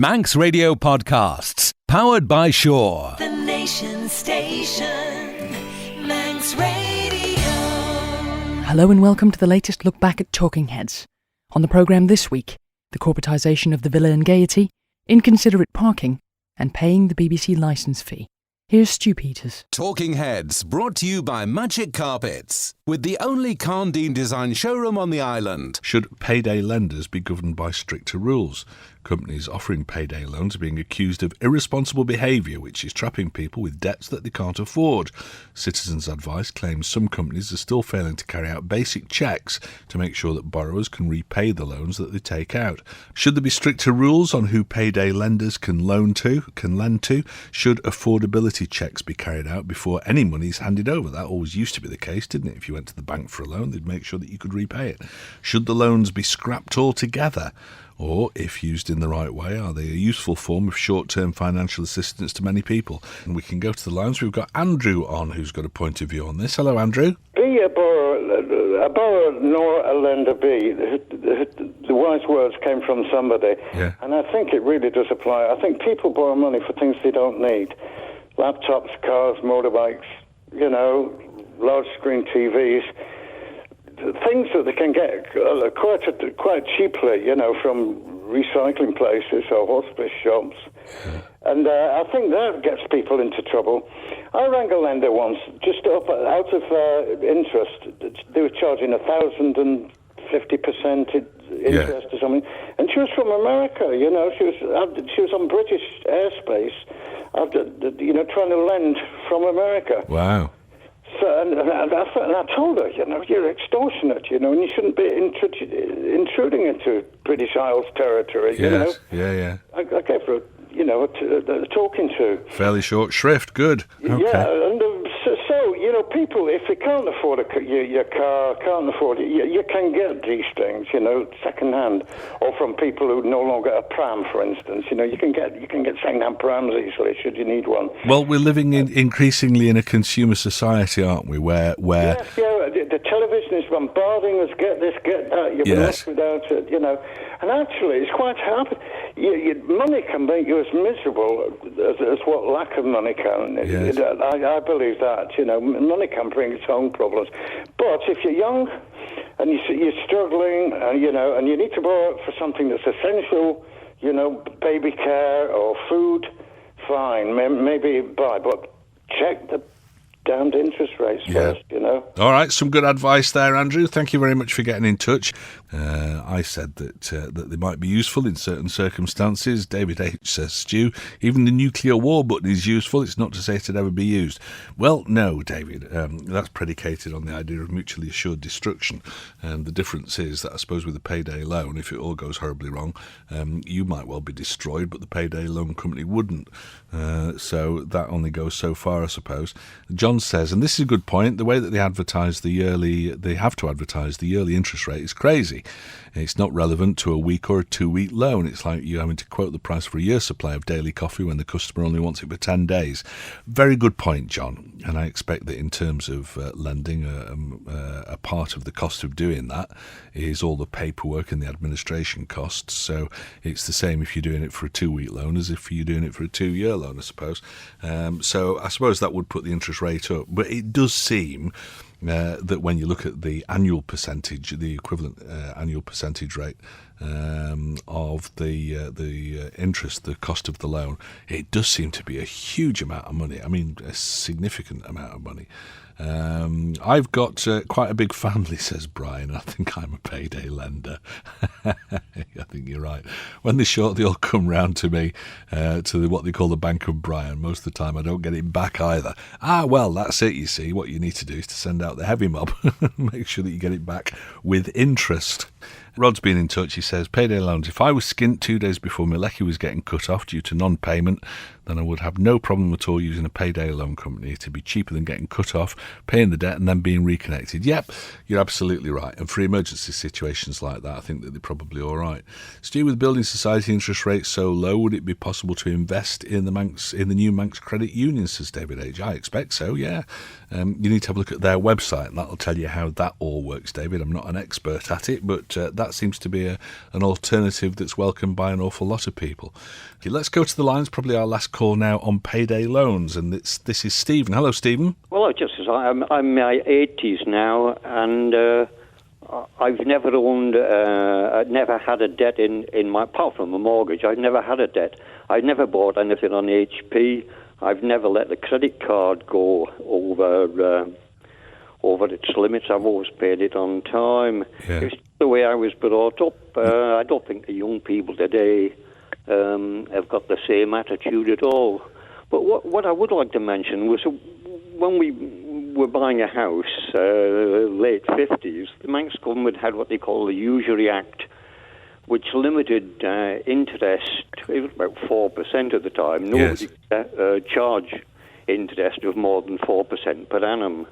Manx Radio Podcasts, powered by Shaw. The Nation Station, Manx Radio. Hello and welcome to the latest look back at Talking Heads. On the programme this week, the corporatisation of the Villa and Gaiety, inconsiderate parking, and paying the BBC licence fee. Here's Stu Peters. Talking Heads, brought to you by Magic Carpets, with the only Carndine design showroom on the island. Should payday lenders be governed by stricter rules? Companies offering payday loans are being accused of irresponsible behaviour, which is trapping people with debts that they can't afford. Citizens Advice claims some companies are still failing to carry out basic checks to make sure that borrowers can repay the loans that they take out. Should there be stricter rules on who payday lenders can lend to? Should affordability checks be carried out before any money is handed over? That always used to be the case, didn't it? If you went to the bank for a loan, they'd make sure that you could repay it. Should the loans be scrapped altogether? Or, if used in the right way, are they a useful form of short-term financial assistance to many people? And we can go to the lines. We've got Andrew on, who's got a point of view on this. Hello, Andrew. Be a borrower nor a lender be. The wise words came from somebody. Yeah. And I think it really does apply. I think people borrow money for things they don't need. Laptops, cars, motorbikes, large screen TVs. Things that they can get quite cheaply, from recycling places or hospice shops. And I think that gets people into trouble. I rang a lender once, just out of interest. They were charging 1,050% interest or something. And she was from America, she was on British airspace, trying to lend from America. Wow. So, and I told her, you're extortionate, and you shouldn't be intruding into British Isles territory, Yes. Yeah. I gave her, a talking to. Fairly short shrift. Good. Okay. Yeah, and so, people, if they can't afford your car, can't afford it, you can get these things, second-hand, or from people who no longer a pram, for instance. You can get second-hand prams easily, should you need one. Well, we're living increasingly in a consumer society, aren't we, where... Yes, the television is bombarding us, get this, get that, you'll be left without it, And actually, it's quite hard. Money can make you as miserable as what lack of money can. Yes. I believe that, money can bring its own problems. But if you're young and you're struggling, and you need to borrow it for something that's essential, baby care or food, fine, maybe buy, but check the damned interest rates first, All right, some good advice there, Andrew. Thank you very much for getting in touch. I said that they might be useful in certain circumstances. David H. says, Stu, even the nuclear war button is useful. It's not to say it'd ever be used. Well, no, David. That's predicated on the idea of mutually assured destruction. And the difference is that I suppose with a payday loan, if it all goes horribly wrong, you might well be destroyed, but the payday loan company wouldn't. So that only goes so far, I suppose. John says, and this is a good point, the way that they have to advertise the yearly interest rate is crazy. It's not relevant to a week or a 2-week loan. It's like you having to quote the price for a year's supply of daily coffee when the customer only wants it for 10 days. Very good point, John. And I expect that in terms of lending, a part of the cost of doing that is all the paperwork and the administration costs. So it's the same if you're doing it for a 2-week loan as if you're doing it for a 2-year loan, I suppose. So I suppose that would put the interest rate up. But it does seem that when you look at the annual percentage, the equivalent annual percentage rate of the interest, the cost of the loan, it does seem to be a huge amount of money. I mean, a significant amount of money. I've got quite a big family, says Brian. I think I'm a payday lender. I think you're right. When they're short, they all come round to me, to what they call the Bank of Brian. Most of the time, I don't get it back either. Well, that's it, you see. What you need to do is to send out the heavy mob. Make sure that you get it back with interest. Rod's been in touch. He says, payday loans. If I was skint 2 days before my lecky was getting cut off due to non-payment, then I would have no problem at all using a payday loan company. It'd be cheaper than getting cut off, paying the debt and then being reconnected. Yep, you're absolutely right. And for emergency situations like that, I think that they're probably all right. Stu, with building society interest rates so low, would it be possible to invest in the new Manx Credit Union, says David H. I expect so, yeah. You need to have a look at their website and that'll tell you how that all works, David. I'm not an expert at it, but but that seems to be an alternative that's welcomed by an awful lot of people. Okay, let's go to the lines, probably our last call now on payday loans, and this is Stephen. Hello, Stephen. Well, I'm in my 80s now, and I've never owned, I've never had a debt in my, apart from a mortgage, I've never had a debt. I've never bought anything on HP. I've never let the credit card go over its limits. I've always paid it on time. Yeah. It's the way I was brought up. I don't think the young people today have got the same attitude at all. But what I would like to mention was when we were buying a house, late 50s, the Manx government had what they call the Usury Act, which limited interest. It was about 4% at the time. Nobody charged interest of more than 4% per annum.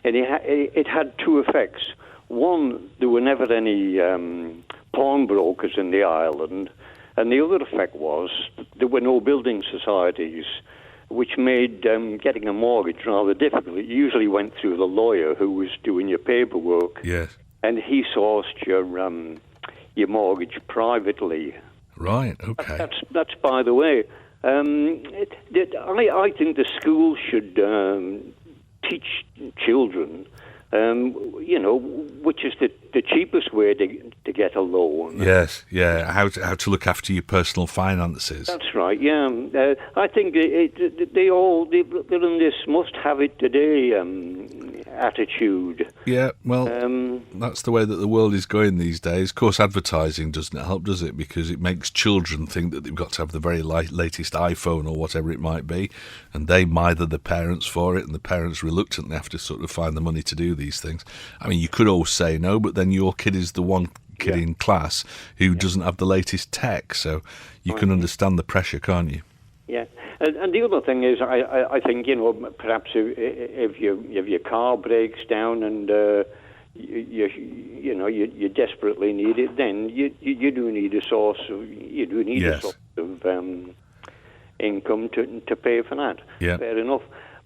And it had two effects. One, there were never any pawnbrokers in the island, and the other effect was there were no building societies, which made getting a mortgage rather difficult. It usually went through the lawyer who was doing your paperwork, Yes. and he sourced your mortgage privately. Right, okay. That's by the way. I think the schools should teach children, which is the cheapest way to get a loan. Yes, yeah, how to look after your personal finances. That's right, yeah. I think they're in this must-have-it today attitude. Yeah, well, that's the way that the world is going these days. Of course, advertising doesn't help, does it? Because it makes children think that they've got to have the very latest iPhone or whatever it might be, and they mither the parents for it, and the parents reluctantly have to sort of find the money to do these things. I mean, you could always say no, but then your kid is the one kid in class who doesn't have the latest tech, so you can understand the pressure, can't you? Yeah, and the other thing is, I think perhaps if your car breaks down and you desperately need it, then you do need a source of income to pay for that. Yeah. Fair enough.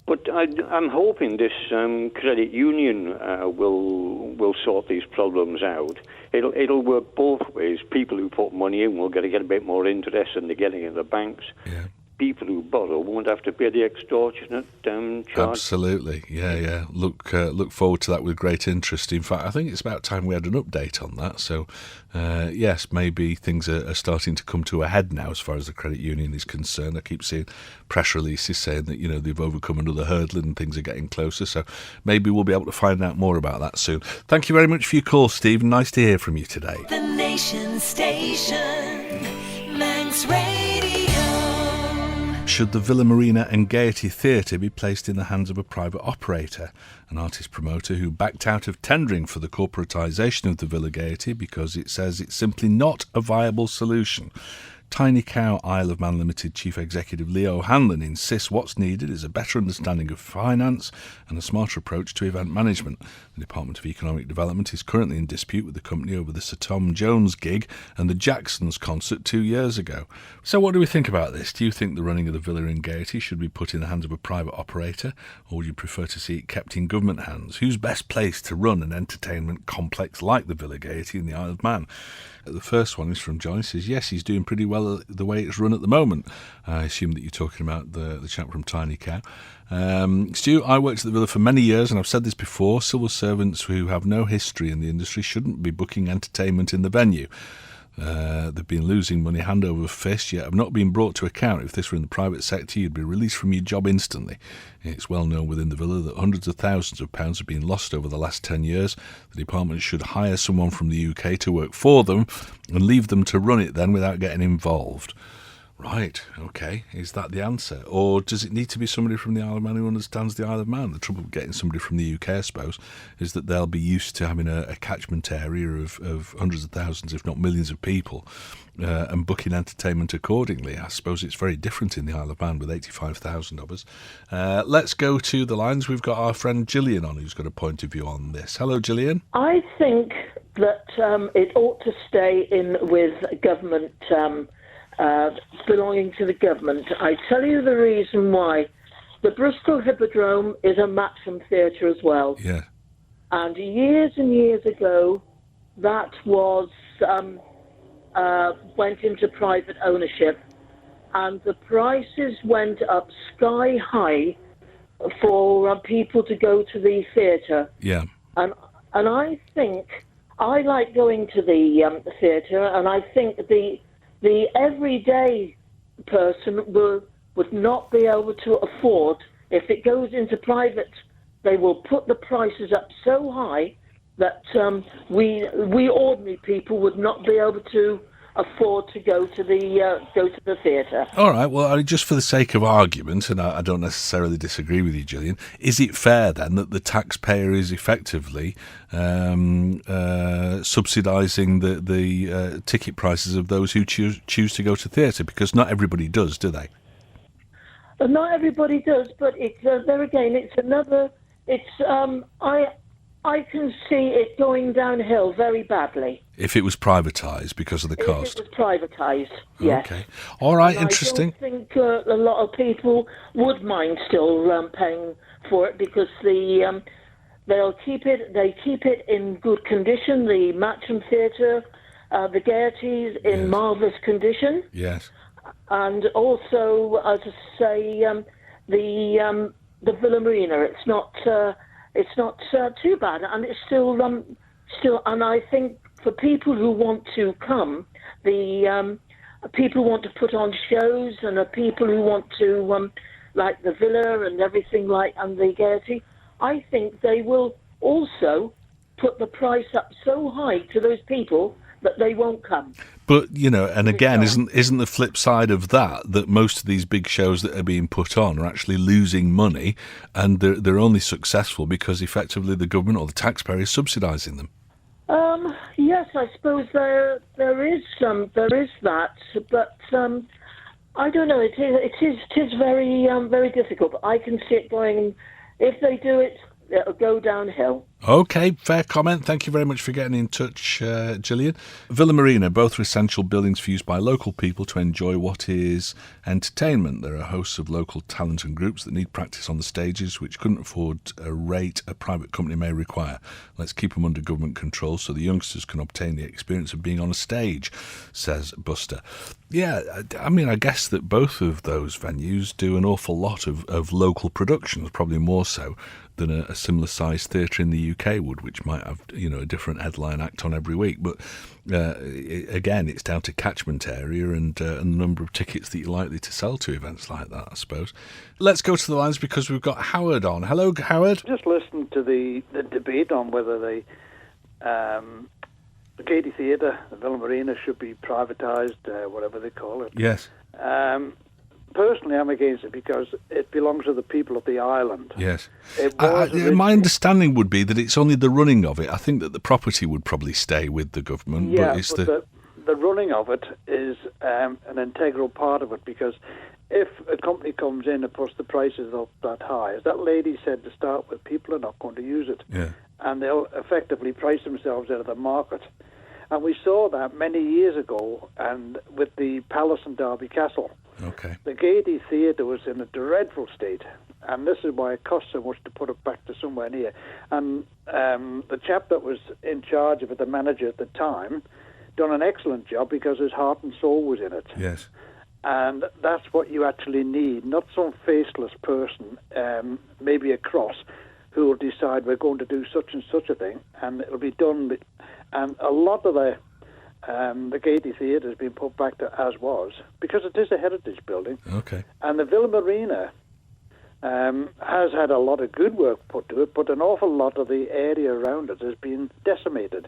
But I'm hoping this credit union will sort these problems out. It'll work both ways. People who put money in will get a bit more interest than they're getting in the banks. Yeah. People who borrow won't have to pay the extortionate charge. Absolutely, yeah. Look forward to that with great interest. In fact, I think it's about time we had an update on that. So, yes, maybe things are starting to come to a head now as far as the credit union is concerned. I keep seeing press releases saying that they've overcome another hurdle and things are getting closer. So maybe we'll be able to find out more about that soon. Thank you very much for your call, Stephen. Nice to hear from you today. The Nation Station, Manx Radio. Should the Villa Marina and Gaiety Theatre be placed in the hands of a private operator? An artist promoter who backed out of tendering for the corporatisation of the Villa Gaiety because it says it's simply not a viable solution. Tiny Cow Isle of Man Limited Chief Executive Leo Hanlon insists what's needed is a better understanding of finance and a smarter approach to event management. The Department of Economic Development is currently in dispute with the company over the Sir Tom Jones gig and the Jacksons concert 2 years ago. So what do we think about this? Do you think the running of the Villa and Gaiety should be put in the hands of a private operator, or would you prefer to see it kept in government hands? Who's best placed to run an entertainment complex like the Villa Gaiety in the Isle of Man? The first one is from John. He says, yes, he's doing pretty well the way it's run at the moment. I assume that you're talking about the chap from Tiny Cow. Stu, I worked at the Villa for many years, and I've said this before, civil servants who have no history in the industry shouldn't be booking entertainment in the venue. They've been losing money hand over fist, yet have not been brought to account. If this were in the private sector, you'd be released from your job instantly. It's well known within the Villa that hundreds of thousands of pounds have been lost over the last 10 years. The department should hire someone from the UK to work for them and leave them to run it then without getting involved. Right, okay. Is that the answer? Or does it need to be somebody from the Isle of Man who understands the Isle of Man? The trouble with getting somebody from the UK, I suppose, is that they'll be used to having a catchment area of hundreds of thousands, if not millions of people, and booking entertainment accordingly. I suppose it's very different in the Isle of Man with 85,000 of us. Let's go to the lines. We've got our friend Gillian on, who's got a point of view on this. Hello, Gillian. I think that it ought to stay in with government belonging to the government. I tell you the reason why. The Bristol Hippodrome is a Maxim theatre as well. Yeah. And years ago, that was went into private ownership, and the prices went up sky high for people to go to the theatre. Yeah. And I think I like going to the theatre, and I think the everyday person would not be able to afford. If it goes into private, they will put the prices up so high that we ordinary people would not be able to afford to go to the theatre. All right. Well, just for the sake of argument, and I don't necessarily disagree with you, Gillian, is it fair then that the taxpayer is effectively subsidising the ticket prices of those who choose to go to theatre? Because not everybody does, do they? Not everybody does, but it's there again. It's another. It's I can see it going downhill very badly. If it was privatised because of the cost. If it was privatised, yes. Okay. All right, And interesting. I don't think a lot of people would mind still paying for it because they'll keep it. They keep it in good condition. The Matcham Theatre, the Gaieties in marvellous condition. Yes. And also, as I say, the Villa Marina. It's not too bad, and it's still. And I think for people who want to come, the people who want to put on shows, and the people who want to like the Villa and everything and the Gaiety, I think they will also put the price up so high to those people that they won't come. But, and again, isn't the flip side of that most of these big shows that are being put on are actually losing money, and they're only successful because effectively the government or the taxpayer is subsidising them? Yes, I suppose there is that, but I don't know. It is very very difficult. But I can see it going. If they do it, it'll go downhill. Okay, fair comment. Thank you very much for getting in touch, Gillian. Villa Marina, both are essential buildings for use by local people to enjoy what is entertainment. There are hosts of local talent and groups that need practice on the stages, which couldn't afford a rate a private company may require. Let's keep them under government control so the youngsters can obtain the experience of being on a stage, says Buster. Yeah, I mean, I guess that both of those venues do an awful lot of local productions, probably more so than a similar sized theatre in the UK would, which might have a different headline act on every week. But again, it's down to catchment area and the number of tickets that you're likely to sell to events like that, I suppose. Let's go to the lines because we've got Howard on. Hello, Howard. Just listened to the debate on whether the Gaiety Theatre, the Villa Marina, should be privatised, whatever they call it. Yes. Personally, I'm against it because it belongs to the people of the island. Yes. My understanding would be that it's only the running of it. I think that the property would probably stay with the government. Yeah, but it's the running of it is an integral part of it, because if a company comes in and puts the prices up that high, as that lady said to start with, people are not going to use it. Yeah. And they'll effectively price themselves out of the market. And we saw that many years ago, and with the Palace in Derby Castle. Okay. The Gaiety Theatre was in a dreadful state, and this is why it cost so much to put it back to somewhere near. And the chap that was in charge of it, the manager at the time, done an excellent job because his heart and soul was in it. Yes. And that's what you actually need, not some faceless person, maybe a cross, who will decide we're going to do such and such a thing, and it'll be done. And a lot of the Gaiety Theatre has been put back to as was, because it is a heritage building. Okay. And the Villa Marina has had a lot of good work put to it, but an awful lot of the area around it has been decimated.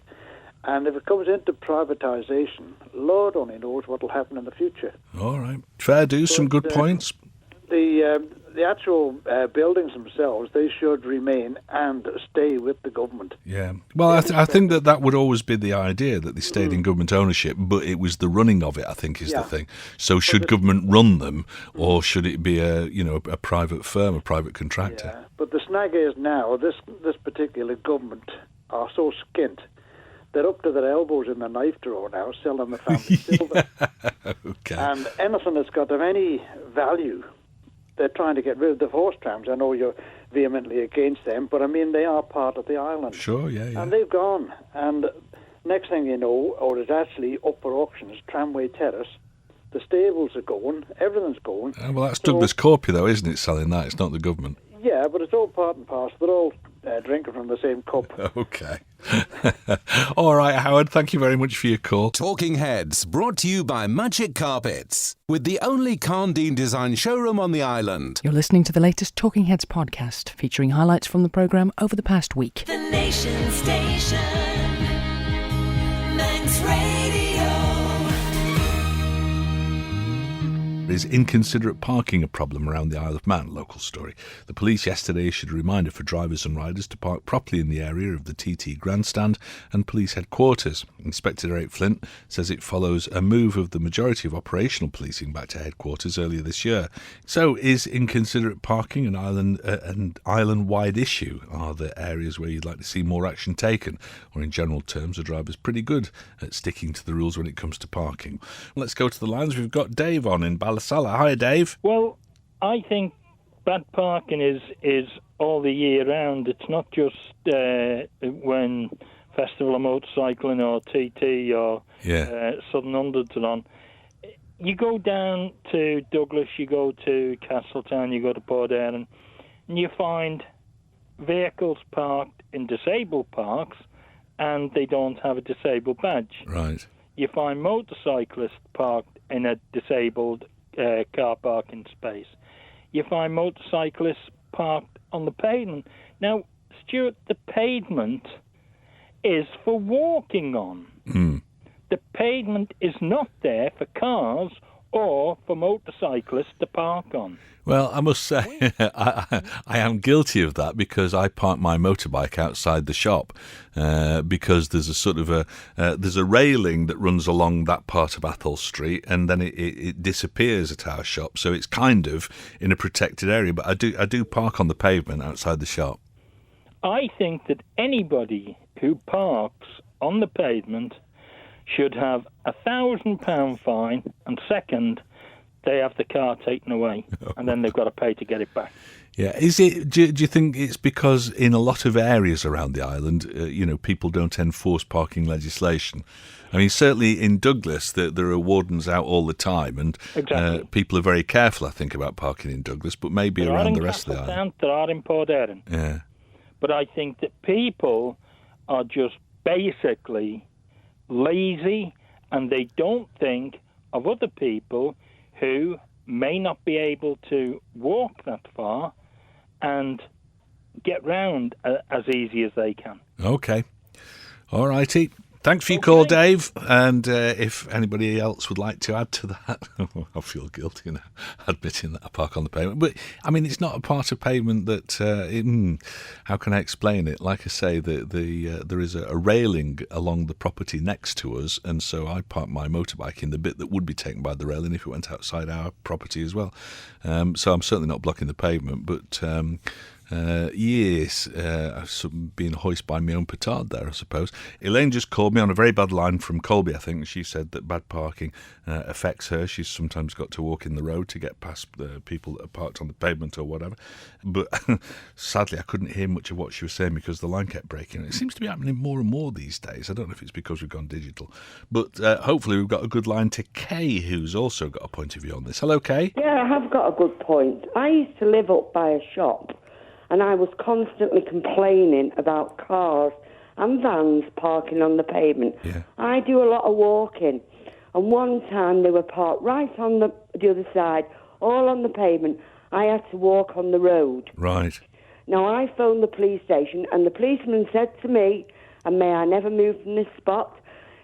And if it comes into privatisation, Lord only knows what will happen in the future. All right. Fair do, some good points. The actual buildings themselves, they should remain and stay with the government. Yeah. Well, I think that would always be the idea, that they stayed in government ownership, but it was the running of it, I think, is the thing. So should government run them, or should it be a private firm, a private contractor? Yeah. But the snag is now, this particular government are so skint, they're up to their elbows in the knife drawer now, selling the family silver. Okay. And anything that's got of any value, they're trying to get rid of. The horse trams, I know you're vehemently against them, but I mean, they are part of the island. Sure, yeah. And they've gone. And Next thing you know, or it's actually up for auctions, Tramway Terrace. The stables are going, everything's going. Well, that's Douglas Corpy, though, isn't it, selling that? It's not the government. Yeah, but it's all part and parcel. They're all drinking from the same cup. Okay. All right, Howard, thank you very much for your call. Talking Heads, brought to you by Magic Carpets, with the only Carndine design showroom on the island. You're listening to the latest Talking Heads podcast, featuring highlights from the programme over the past week. The Nation Station, Manx Radio. Is inconsiderate parking a problem around the Isle of Man? Local story. The police yesterday issued a reminder for drivers and riders to park properly in the area of the TT grandstand and police headquarters. Inspector Eric Flint says it follows a move of the majority of operational policing back to headquarters earlier this year. So is inconsiderate parking an island-wide issue? Are there areas where you'd like to see more action taken? Or in general terms, are drivers pretty good at sticking to the rules when it comes to parking? Let's go to the lines. We've got Dave on in Ballasalla. Hi, Dave. Well, I think bad parking is all the year round. It's not just when Festival of Motorcycling or TT or Southern Hundreds are on. You go down to Douglas, you go to Castletown, you go to Port Erin, and you find vehicles parked in disabled parks and they don't have a disabled badge. Right. You find motorcyclists parked in a disabled car parking space. You find motorcyclists parked on the pavement. Now, Stuart, the pavement is for walking on. The pavement is not there for cars or for motorcyclists to park on. Well, I must say, I am guilty of that because I park my motorbike outside the shop because there's a sort of there's a railing that runs along that part of Athol Street and then it disappears at our shop, so it's kind of in a protected area. But I do park on the pavement outside the shop. I think that anybody who parks on the pavement should have a £1,000 fine, and second, they have the car taken away, and then they've got to pay to get it back. Yeah, is it? Do you think it's because in a lot of areas around the island, people don't enforce parking legislation? I mean, certainly in Douglas, there are wardens out all the time, and exactly. People are very careful, I think, about parking in Douglas, but maybe around the rest of the island. There are in Port Erin. Yeah. But I think that people are just basically lazy, and they don't think of other people who may not be able to walk that far and get round as easy as they can. Okay. All righty. Thanks for your call, Dave. And if anybody else would like to add to that, I feel guilty now admitting that I park on the pavement. But, I mean, it's not a part of pavement that, how can I explain it? Like I say, there is a railing along the property next to us, and so I park my motorbike in the bit that would be taken by the railing if it went outside our property as well. So I'm certainly not blocking the pavement, but... I've been hoisted by my own petard there, I suppose. Elaine just called me on a very bad line from Colby, I think. She said that bad parking affects her. She's sometimes got to walk in the road to get past the people that are parked on the pavement or whatever. But sadly, I couldn't hear much of what she was saying because the line kept breaking. It seems to be happening more and more these days. I don't know if it's because we've gone digital. But hopefully we've got a good line to Kay, who's also got a point of view on this. Hello, Kay. Yeah, I have got a good point. I used to live up by a shop, and I was constantly complaining about cars and vans parking on the pavement. Yeah. I do a lot of walking, and one time they were parked right on the other side, all on the pavement. I had to walk on the road. Right. Now, I phoned the police station, and the policeman said to me, and may I never move from this spot,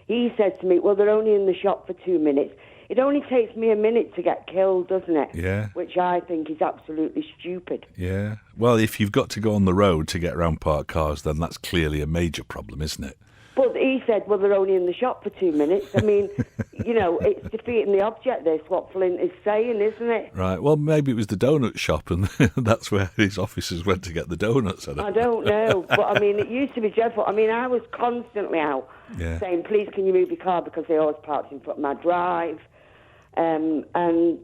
he said to me, well, they're only in the shop for 2 minutes. It only takes me a minute to get killed, doesn't it? Yeah. Which I think is absolutely stupid. Yeah. Well, if you've got to go on the road to get around parked cars, then that's clearly a major problem, isn't it? But he said, well, they're only in the shop for 2 minutes. I mean, it's defeating the object, this, what Flint is saying, isn't it? Right. Well, maybe it was the donut shop, and that's where his officers went to get the donuts. I don't know. But, I mean, it used to be dreadful. I mean, I was constantly out saying, please, can you move your car? Because they always parked in front of my drive. And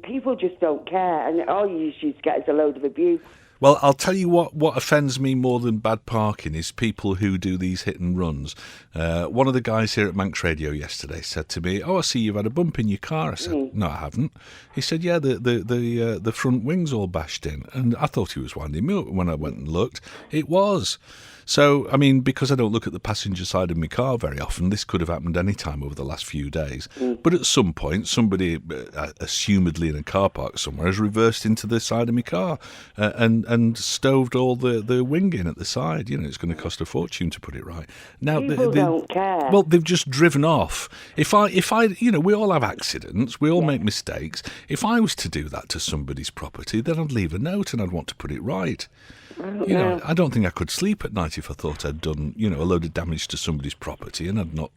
people just don't care, and all you used to get is a load of abuse. Well, I'll tell you what offends me more than bad parking is people who do these hit and runs. One of the guys here at Manx Radio yesterday said to me, "Oh, I see you've had a bump in your car." I said, "No, I haven't." He said, "Yeah, the front wing's all bashed in." And I thought he was winding me up. When I went and looked, it was. So, I mean, because I don't look at the passenger side of my car very often, this could have happened any time over the last few days. But at some point, somebody, assumedly in a car park somewhere, has reversed into the side of my car and stoved all the wing in at the side. You know, it's going to cost a fortune to put it right. Now, People don't care. Well, they've just driven off. If I, you know, we all have accidents, we all make mistakes. If I was to do that to somebody's property, then I'd leave a note and I'd want to put it right. You know, I don't think I could sleep at night if I thought I'd done, you know, a load of damage to somebody's property and I'd not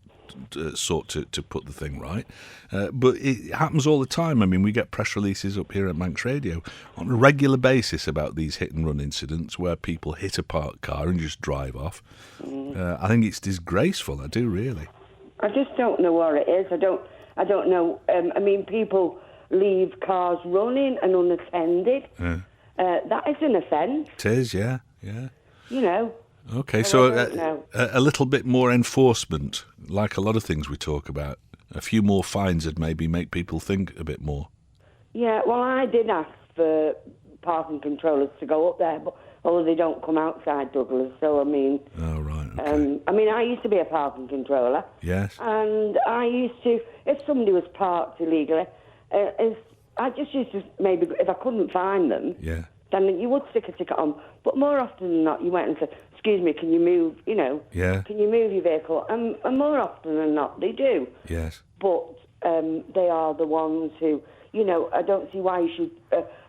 sought to put the thing right. But it happens all the time. I mean, we get press releases up here at Manx Radio on a regular basis about these hit-and-run incidents where people hit a parked car and just drive off. I think it's disgraceful. I do, really. I just don't know what it is. I don't know. I mean, people leave cars running and unattended. That is an offence. It is, yeah. You know. Okay, so a little bit more enforcement, like a lot of things we talk about. A few more fines would maybe make people think a bit more. Yeah, well, I did ask for parking controllers to go up there, but although they don't come outside Douglas, so I mean... Oh, right, okay. I mean, I used to be a parking controller. Yes. And I used to, if somebody was parked illegally, I just used to maybe, if I couldn't find them, then you would stick a ticket on. But more often than not, you went and said, "Excuse me, can you move, you know, can you move your vehicle?" And more often than not, they do. Yes. But they are the ones who, you know, I don't see why you should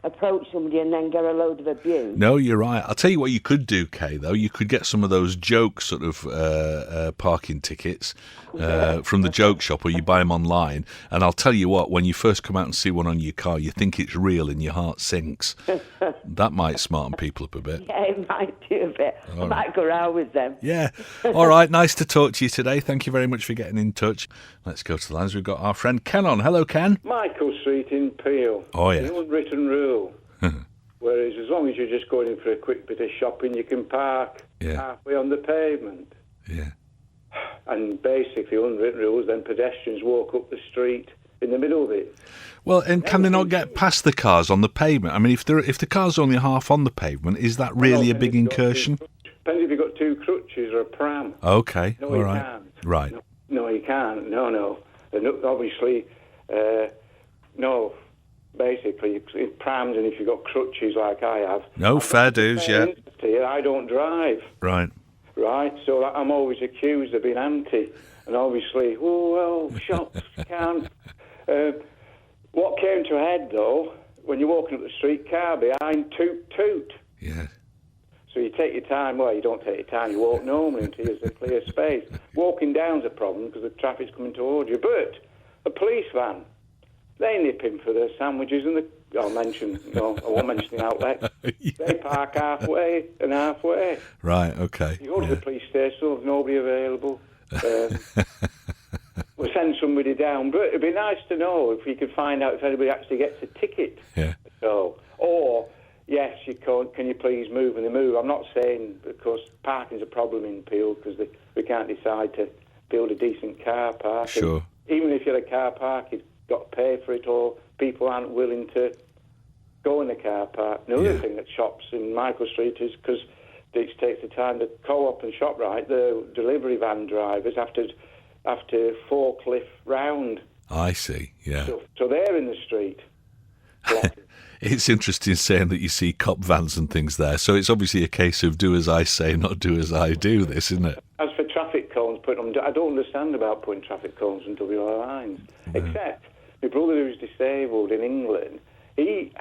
approach somebody and then get a load of abuse. No, you're right. I'll tell you what you could do, Kay, though. You could get some of those joke sort of parking tickets from the joke shop, or you buy them online. And I'll tell you what, when you first come out and see one on your car, you think it's real and your heart sinks. That might smarten people up a bit. Yeah, it might do a bit. I might go round with them. Yeah. All right, nice to talk to you today. Thank you very much for getting in touch. Let's go to the lines. We've got our friend Ken on. Hello, Ken. Michael Street in Peel. Oh, yeah. The unwritten rule. Whereas as long as you're just going in for a quick bit of shopping, you can park halfway on the pavement. Yeah. And basically, unwritten rules, then pedestrians walk up the street in the middle of it. Well, and can they not get past the cars on the pavement? I mean, if the car's only half on the pavement, is that really a big incursion? Depends if you've got two crutches or a pram. Okay, no, all right. Can't. Right. No, you can't. No. And obviously, no. Basically, prams, and if you've got crutches like I have. No, fair dues, yeah. I don't drive. Right. So I'm always accused of being anti. And obviously, shops can't. What came to a head, though, when you're walking up the street, car behind, toot, toot. Yeah. So you take your time. Well, you don't take your time. You walk normally until there's a clear space. Walking down's a problem because the traffic's coming towards you. But a police van, they nip in for their sandwiches and I won't mention the outlet. They park halfway and halfway. Right, okay. You go to the police station, there's nobody available. We'll send somebody down. But it'd be nice to know if we could find out if anybody actually gets a ticket. Yeah. So, or, yes, you can you please move, and they move. I'm not saying, because parking's a problem in Peel, because we can't decide to build a decent car park. Sure. And even if you're a car park, you've got to pay for it, or people aren't willing to go in the car park. Another thing that shops in Michael Street is because it takes the time to Co-op and ShopRite, the delivery van drivers have to forklift round. I see, yeah. So they're in the street. It's interesting saying that you see cop vans and things there. So it's obviously a case of do as I say, not do as I do, this, isn't it? As for traffic cones, I don't understand about putting traffic cones on WR lines. Except my brother, who's disabled in England, he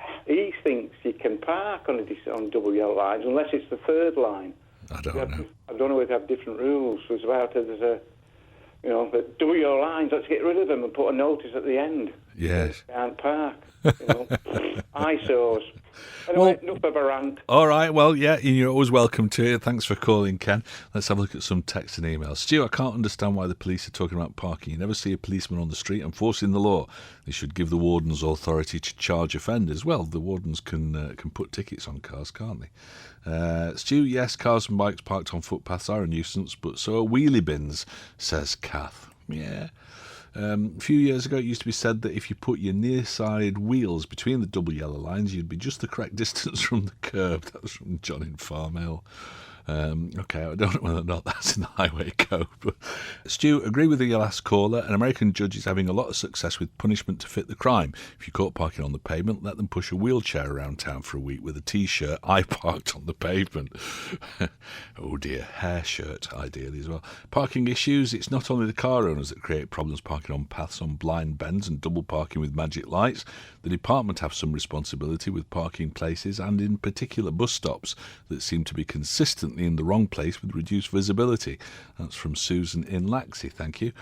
thinks you can park on WL lines unless it's the third line. I don't know. I don't know if they have different rules. There's but WL lines, let's get rid of them and put a notice at the end. Yes. Can't park. ISOs. Anyway, enough of a rant. All right, well, yeah, you're always welcome to it. Thanks for calling, Ken. Let's have a look at some text and emails. Stu, I can't understand why the police are talking about parking. You never see a policeman on the street enforcing the law. They should give the wardens authority to charge offenders. Well, the wardens can put tickets on cars, can't they? Stu, yes, cars and bikes parked on footpaths are a nuisance, but so are wheelie bins, says Kath. Yeah. A few years ago, it used to be said that if you put your near side wheels between the double yellow lines, you'd be just the correct distance from the curb. That was from John in Farm Hill. Okay, I don't know whether or not that's in the highway code. But Stu, agree with your last caller. An American judge is having a lot of success with punishment to fit the crime. If you're caught parking on the pavement, let them push a wheelchair around town for a week with a T-shirt, I parked on the pavement. Oh dear, hair shirt, ideally as well. Parking issues, it's not only the car owners that create problems parking on paths on blind bends and double parking with magic lights. The department have some responsibility with parking places and in particular bus stops that seem to be consistently in the wrong place with reduced visibility. That's from Susan in Laxey, thank you.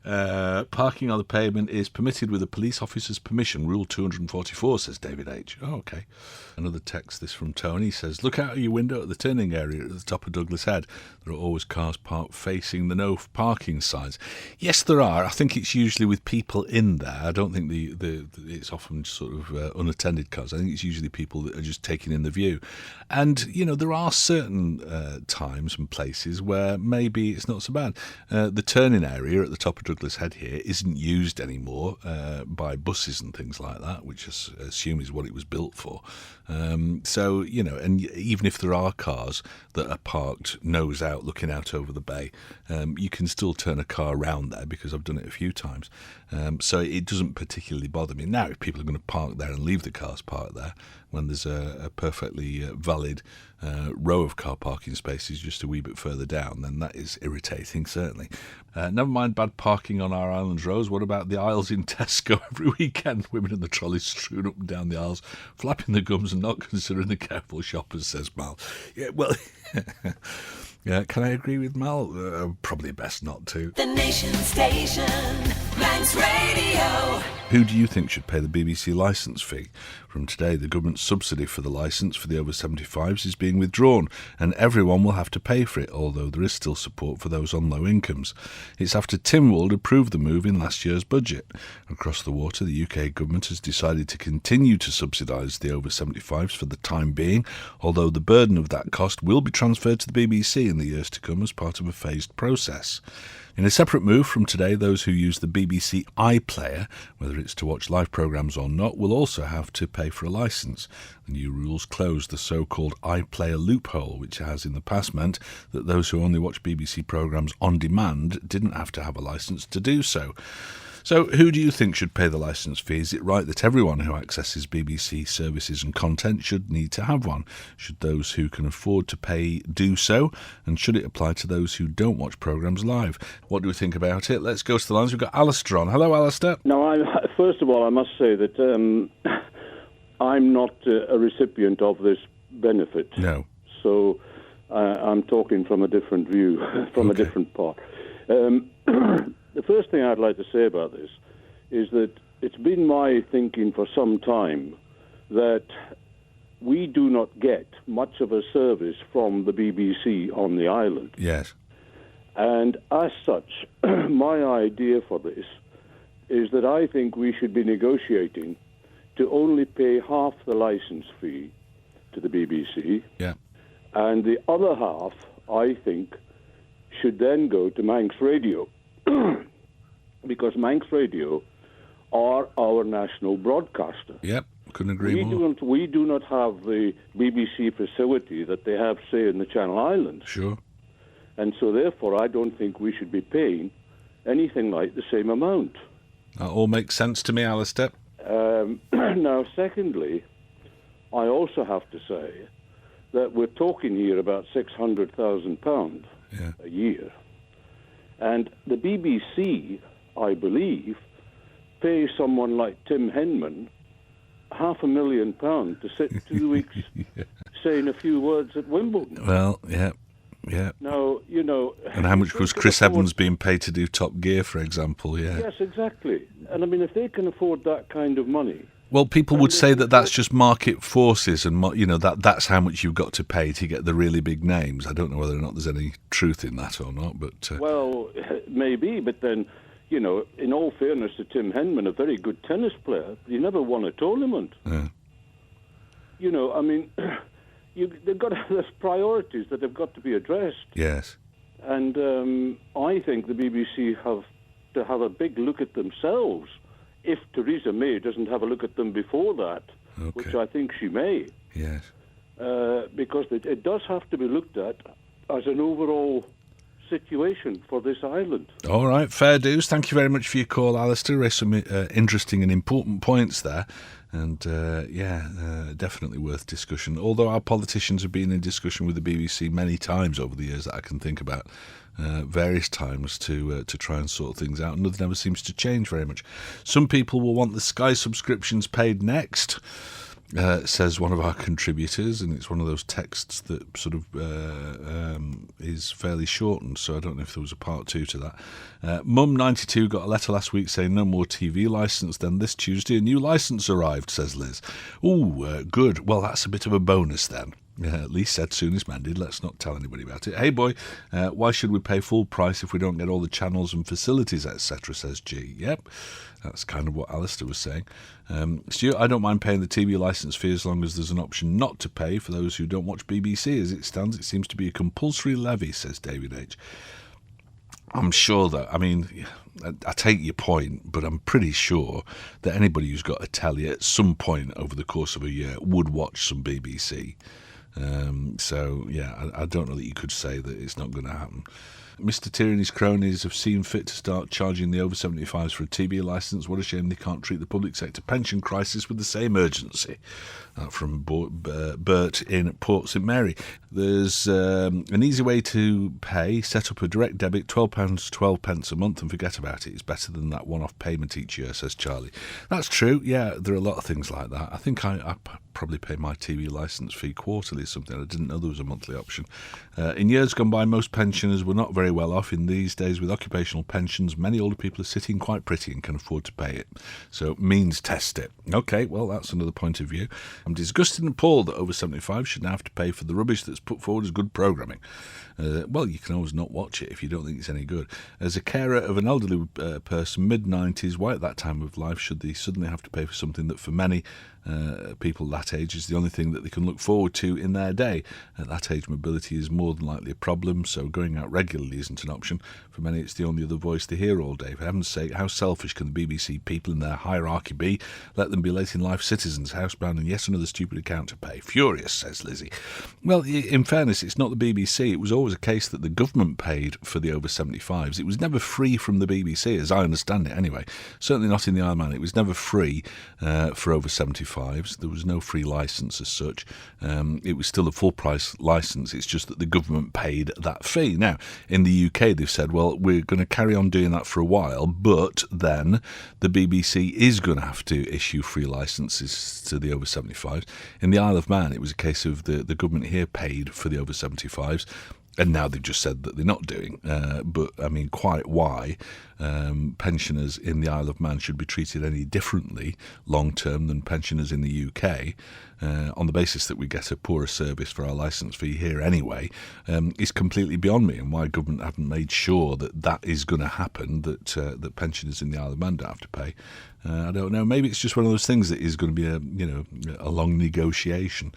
Parking on the pavement is permitted with a police officer's permission. Rule 244, says David H. Oh, okay. Another text, this from Tony, says, look out of your window at the turning area at the top of Douglas Head. There are always cars parked facing the no parking signs. Yes, there are. I think it's usually with people in there. I don't think it's often sort of unattended cars. I think it's usually people that are just taking in the view. And, you know, there are certain times and places where maybe it's not so bad. The turning area at the top of Douglas Head here isn't used anymore by buses and things like that, which I assume is what it was built for. So, you know, and even if there are cars that are parked nose out, looking out over the bay, you can still turn a car around there because I've done it a few times. So it doesn't particularly bother me. Now, if people are going to park there and leave the cars parked there when there's a perfectly valid row of car parking spaces just a wee bit further down, then that is irritating, certainly. Never mind bad parking on our island's roads. What about the aisles in Tesco every weekend? Women in the trolleys strewn up and down the aisles, flapping the gums and not considering the careful shoppers, says Mal. Yeah, well, yeah, can I agree with Mal? Probably best not to. The Nation Station, Manx Radio. Who do you think should pay the BBC licence fee? From today, the government's subsidy for the licence for the over 75s is being withdrawn, and everyone will have to pay for it, although there is still support for those on low incomes. It's after Tynwald approved the move in last year's budget. Across the water, the UK government has decided to continue to subsidise the over 75s for the time being, although the burden of that cost will be transferred to the BBC in the years to come as part of a phased process. In a separate move from today, those who use the BBC iPlayer, whether it's to watch live programmes or not, will also have to pay for a licence. The new rules close the so-called iPlayer loophole, which has in the past meant that those who only watch BBC programmes on demand didn't have to have a licence to do so. So who do you think should pay the licence fee? Is it right that everyone who accesses BBC services and content should need to have one? Should those who can afford to pay do so? And should it apply to those who don't watch programmes live? What do we think about it? Let's go to the lines. We've got Alistair on. Hello, Alistair. No, first of all, I must say that I'm not a recipient of this benefit. No. So I'm talking from a different view, from a different part. The first thing I'd like to say about this is that it's been my thinking for some time that we do not get much of a service from the BBC on the island. Yes. And as such, my idea for this is that I think we should be negotiating to only pay half the licence fee to the BBC. Yeah. And the other half, I think, should then go to Manx Radio. Because Manx Radio are our national broadcaster. Yep, couldn't agree more. We do not have the BBC facility that they have, say, in the Channel Islands. Sure. And so, therefore, I don't think we should be paying anything like the same amount. That all makes sense to me, Alistair. Now, secondly, I also have to say that we're talking here about £600,000 a year. And the BBC, I believe, pays someone like Tim Henman £500,000 to sit 2 weeks saying a few words at Wimbledon. Well, yeah. Now, you know... And how much was Chris Evans being paid to do Top Gear, for example, yeah. Yes, exactly. And I mean, if they can afford that kind of money, Well, people would say that that's just market forces, and that's how much you've got to pay to get the really big names. I don't know whether or not there's any truth in that or not, but well, maybe. But then, in all fairness to Tim Henman, a very good tennis player, he never won a tournament. Yeah. I mean, there's priorities that have got to be addressed. Yes. And I think the BBC have to have a big look at themselves. If Theresa May doesn't have a look at them before that, which I think she may. Yes. Because it does have to be looked at as an overall situation for this island. All right, fair dues. Thank you very much for your call, Alistair. Raised some interesting and important points there. And, definitely worth discussion. Although our politicians have been in discussion with the BBC many times over the years that I can think about, various times to try and sort things out, and nothing ever seems to change very much. Some people will want the Sky subscriptions paid next, says one of our contributors, and it's one of those texts that sort of is fairly shortened, so I don't know if there was a part 2 to that. Mum92 got a letter last week saying no more TV licence. Then this Tuesday a new licence arrived, says Liz. Ooh, good. Well, that's a bit of a bonus then. At least said soon as mended. Let's not tell anybody about it. Hey boy, why should we pay full price if we don't get all the channels and facilities, etc., says G. Yep, that's kind of what Alistair was saying. Stuart, I don't mind paying the TV licence fee as long as there's an option not to pay for those who don't watch BBC. As it stands, it seems to be a compulsory levy, says David H. I'm sure that, I take your point, but I'm pretty sure that anybody who's got a telly at some point over the course of a year would watch some BBC. I don't know that you could say that it's not going to happen. Mr. Tier and his cronies have seen fit to start charging the over 75s for a TV licence. What a shame they can't treat the public sector pension crisis with the same urgency. From Bert in Port St Mary. There's an easy way to pay. Set up a direct debit, £12.12 a month, and forget about it. It's better than that one-off payment each year, says Charlie. That's true. Yeah, there are a lot of things like that. I think I probably pay my TV licence fee quarterly or something. I didn't know there was a monthly option. In years gone by, most pensioners were not very well off. In these days, with occupational pensions, many older people are sitting quite pretty and can afford to pay it. So, means test it. Okay, well, that's another point of view. I'm disgusted and appalled that over 75 should now have to pay for the rubbish that's put forward as good programming. Well, you can always not watch it if you don't think it's any good. As a carer of an elderly person, mid-90s, why at that time of life should they suddenly have to pay for something that for many people that age is the only thing that they can look forward to in their day? At that age, mobility is more than likely a problem, so going out regularly isn't an option. For many, it's the only other voice they hear all day. For heaven's sake, how selfish can the BBC people in their hierarchy be? Let them be late-in-life citizens, housebound, and yet another stupid account to pay. Furious, says Lizzie. Well, in fairness, it's not the BBC. It was always a case that the government paid for the over 75s. It was never free from the BBC, as I understand it anyway. Certainly not in the Isle of Man. It was never free for over 75s. There was no free licence as such. It was still a full price licence. It's just that the government paid that fee. Now, in the UK, they've said, well, we're going to carry on doing that for a while, but then the BBC is going to have to issue free licences to the over 75s. In the Isle of Man, it was a case of the government here paid for the over 75s. And now they've just said that they're not doing. But, I mean, quite why pensioners in the Isle of Man should be treated any differently long-term than pensioners in the UK, on the basis that we get a poorer service for our licence fee here anyway, is completely beyond me. And why government haven't made sure that that is going to happen, that pensioners in the Isle of Man don't have to pay. I don't know. Maybe it's just one of those things that is going to be a long negotiation.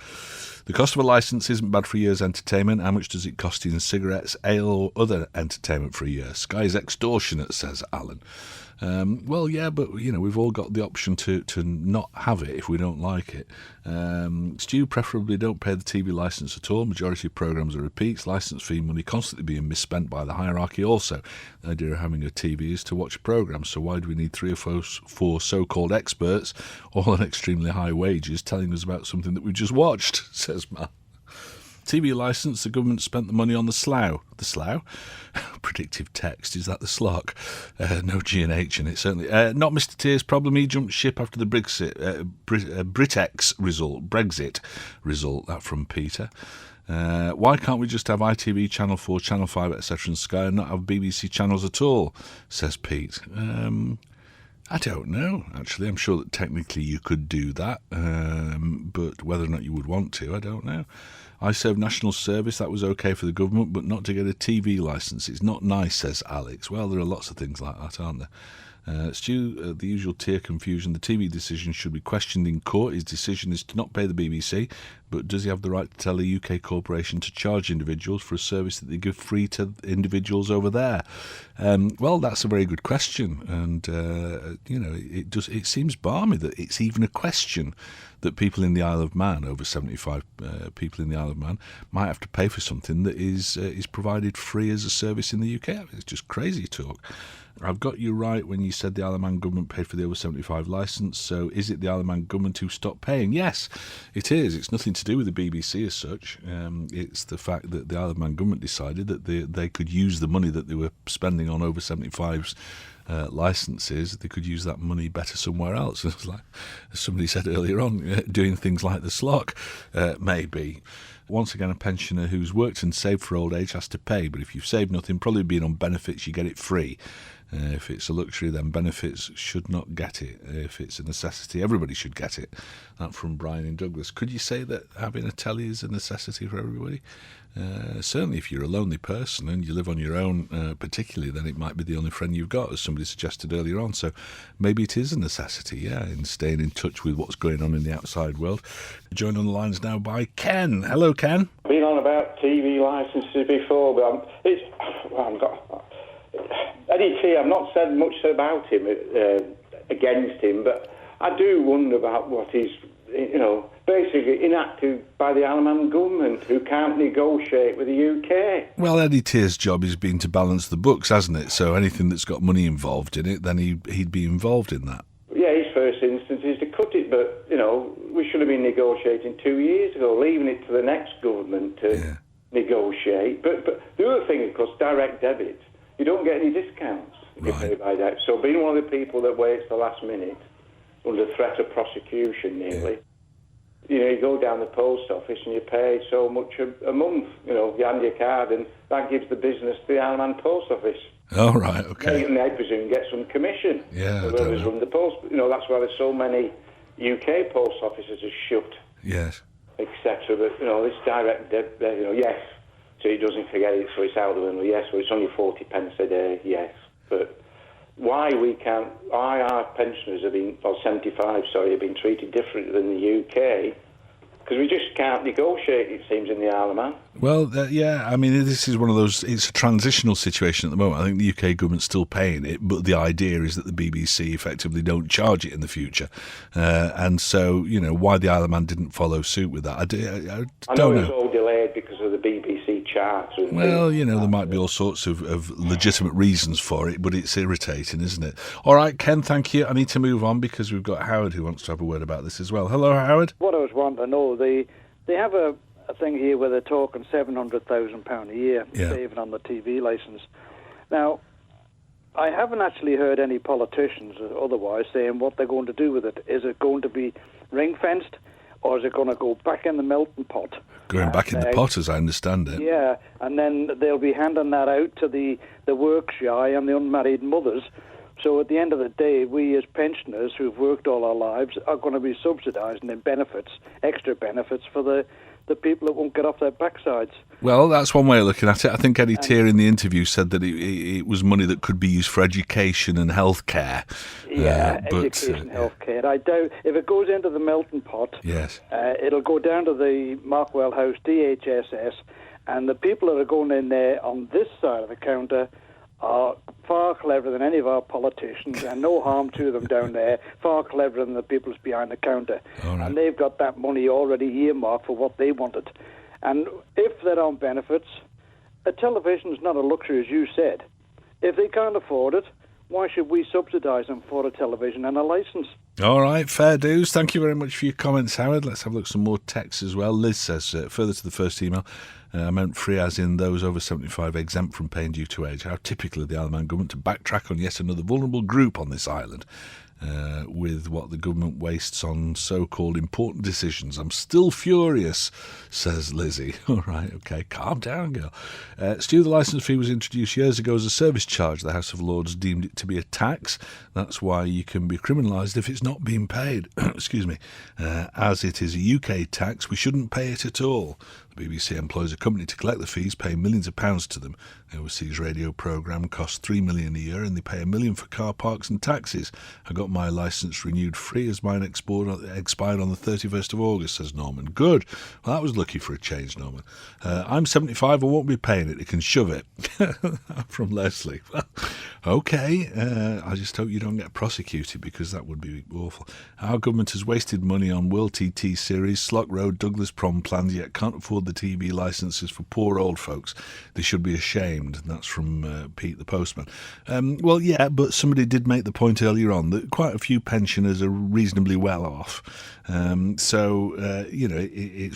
The cost of a licence isn't bad for a year's entertainment. How much does it cost in cigarettes, ale or other entertainment for a year? Sky's extortionate, says Alan. Well, yeah, but, we've all got the option to not have it if we don't like it. Stu, preferably don't pay the TV licence at all. Majority of programmes are repeats. Licence fee money constantly being misspent by the hierarchy also. The idea of having a TV is to watch a programme, so why do we need 3 or 4 so-called experts, all on extremely high wages, telling us about something that we've just watched, says Matt. TV licence, the government spent the money on the slough. The slough? Predictive text, is that the slock? No G and H in it, certainly. Not Mr. Tier's problem. He jumped ship after the Brexit result. That from Peter. Why can't we just have ITV, Channel 4, Channel 5, etc. and Sky and not have BBC channels at all, says Pete. I don't know, actually. I'm sure that technically you could do that, but whether or not you would want to, I don't know. I served national service, that was okay for the government, but not to get a TV licence. It's not nice, says Alex. Well, there are lots of things like that, aren't there? Stu, the usual tier confusion. The TV decision should be questioned in court. His decision is to not pay the BBC, but does he have the right to tell a UK corporation to charge individuals for a service that they give free to individuals over there? Well, that's a very good question, and it seems balmy that it's even a question that people in the Isle of Man, over 75 people in the Isle of Man, might have to pay for something that is provided free as a service in the UK. I mean, it's just crazy talk. I've got you right when you said the Isle of Man government paid for the over 75 licence, so is it the Isle of Man government who stopped paying? Yes, it is. It's nothing to do with the BBC as such. It's the fact that the Isle of Man government decided that they could use the money that they were spending on over 75s licences, they could use that money better somewhere else. It was like, as somebody said earlier on, doing things like the slot, maybe. Once again, a pensioner who's worked and saved for old age has to pay, but if you've saved nothing, probably being on benefits, you get it free. If it's a luxury, then benefits should not get it. If it's a necessity, everybody should get it. That from Brian in Douglas. Could you say that having a telly is a necessity for everybody? Certainly if you're a lonely person and you live on your own, particularly, then it might be the only friend you've got, as somebody suggested earlier on. So maybe it is a necessity, yeah, in staying in touch with what's going on in the outside world. Joined on the lines now by Ken. Hello, Ken. I've been on about TV licences before, but Eddie T, I've not said much about him, against him, but I do wonder about what he's, basically enacted by the Isle of Man government, who can't negotiate with the UK. Well, Eddie T's job has been to balance the books, hasn't it? So anything that's got money involved in it, then he'd be involved in that. Yeah, his first instance is to cut it, but, we should have been negotiating 2 years ago, leaving it to the next government to negotiate. But the other thing, of course, direct debit, you don't get any discounts if you pay by that. So being one of the people that waits the last minute, under threat of prosecution nearly, you go down the post office and you pay so much a month. You hand your card and that gives the business to the Isle of Man post office. Oh, right, okay. And I presume get some commission. Yeah, whoever's run the post. That's why there's so many UK post offices are shut. Yes. Etc. But, this direct debit, yes. So he doesn't forget it, so it's out of the window. Yes, well, it's only 40 pence a day, yes. But why our pensioners have been, 75, have been treated differently than the UK, because we just can't negotiate, it seems, in the Isle of Man. Well, this is one of those, it's a transitional situation at the moment. I think the UK government's still paying it, but the idea is that the BBC effectively don't charge it in the future. And so, why the Isle of Man didn't follow suit with that, I don't know. It was all delayed because of the BBC charter. Well, there might be all sorts of legitimate reasons for it, but it's irritating, isn't it? All right, Ken, thank you. I need to move on because we've got Howard who wants to have a word about this as well. Hello, Howard. What I was wanting to know, they have a thing here where they're talking £700,000 a year saving on the TV licence. Now, I haven't actually heard any politicians otherwise saying what they're going to do with it. Is it going to be ring-fenced, or is it going to go back in the melting pot? Going back in the pot, as I understand it. Yeah, and then they'll be handing that out to the work shy and the unmarried mothers. So at the end of the day, we as pensioners who've worked all our lives are going to be subsidising in benefits, extra benefits for the people that won't get off their backsides. Well, that's one way of looking at it. I think Eddie Tier in the interview said that it was money that could be used for education and healthcare. Yeah, education, healthcare. I doubt if it goes into the melting pot. Yes, it'll go down to the Markwell House DHSS, and the people that are going in there on this side of the counter are far cleverer than any of our politicians, and no harm to them down there, far cleverer than the people behind the counter. Right. And they've got that money already earmarked for what they wanted. And if they're on benefits, a television's not a luxury, as you said. If they can't afford it, why should we subsidise them for a television and a licence? All right, fair dues. Thank you very much for your comments, Howard. Let's have a look at some more texts as well. Liz says, further to the first email, I meant free as in those over 75 exempt from paying due to age. How typical of the Isle of Man government to backtrack on yet another vulnerable group on this island. with what the government wastes on so-called important decisions. I'm still furious, says Lizzie. All right, okay, calm down, girl. Stu, the licence fee was introduced years ago as a service charge. The House of Lords deemed it to be a tax. That's why you can be criminalised if it's not being paid. Excuse me. As it is a UK tax, we shouldn't pay it at all. The BBC employs a company to collect the fees, pay millions of pounds to them. The overseas radio programme costs $3 million a year, and they pay $1 million for car parks and taxis. I got my licence renewed free as mine expired on the 31st of August, says Norman. Good. Well, that was lucky for a change, Norman. I'm 75, I won't be paying it. You can shove it. From Leslie. Okay, I just hope you don't get prosecuted, because that would be awful. Our government has wasted money on World TT series, Slock Road, Douglas Prom plans, yet can't afford the TV licences for poor old folks. They should be ashamed. That's from Pete the Postman. Well, yeah, but somebody did make the point earlier on that quite a few pensioners are reasonably well off. It's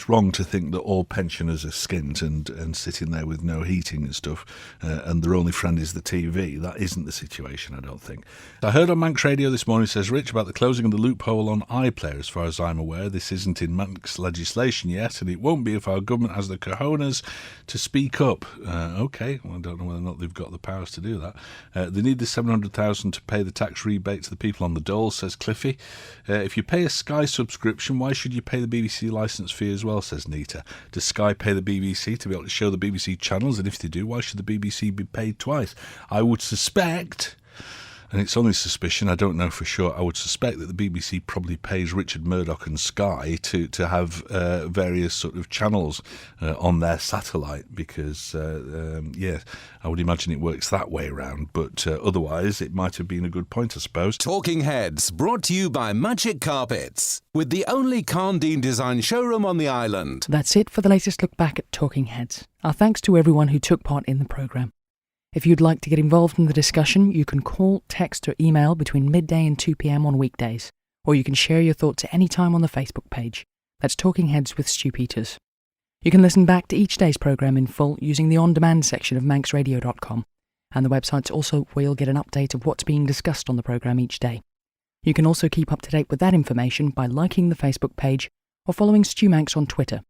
wrong to think that all pensioners are skint and sitting there with no heating and stuff, and their only friend is the TV. That isn't the situation, I don't think. I heard on Manx Radio this morning, says Rich, about the closing of the loophole on iPlayer. As far as I'm aware, this isn't in Manx legislation yet, and it won't be if our government has the cojones to speak up. Okay, well, I don't know whether or not they've got the powers to do that. They need the $700,000 to pay the tax rebate to the people on the dole, says Cliffy. If you pay a Sky subscription, why should you pay the BBC licence fee as well, says Nita? Does Sky pay the BBC to be able to show the BBC channels? And if they do, why should the BBC be paid twice? I would suspect, and it's only suspicion, I don't know for sure, I would suspect that the BBC probably pays Richard Murdoch and Sky to have various sort of channels on their satellite, because, I would imagine it works that way around, but otherwise it might have been a good point, I suppose. Talking Heads, brought to you by Magic Carpets, with the only Carndine design showroom on the island. That's it for the latest look back at Talking Heads. Our thanks to everyone who took part in the programme. If you'd like to get involved in the discussion, you can call, text or email between midday and 2 p.m. on weekdays, or you can share your thoughts at any time on the Facebook page. That's Talking Heads with Stu Peters. You can listen back to each day's programme in full using the on-demand section of manxradio.com, and the website's also where you'll get an update of what's being discussed on the programme each day. You can also keep up to date with that information by liking the Facebook page or following Stu Manx on Twitter.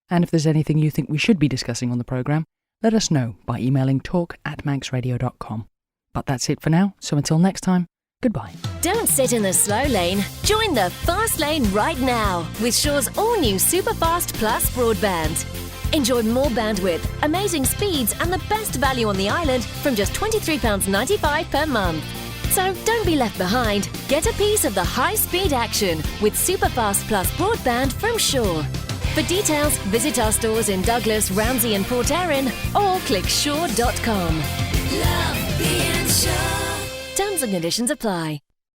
And if there's anything you think we should be discussing on the programme, let us know by emailing talk@manxradio.com. But that's it for now, so until next time, goodbye. Don't sit in the slow lane. Join the fast lane right now with Shaw's all-new Superfast Plus broadband. Enjoy more bandwidth, amazing speeds and the best value on the island from just £23.95 per month. So don't be left behind. Get a piece of the high-speed action with Superfast Plus broadband from Shaw. For details, visit our stores in Douglas, Ramsey and Port Erin or click shaw.com. Love being Shaw. Terms and conditions apply.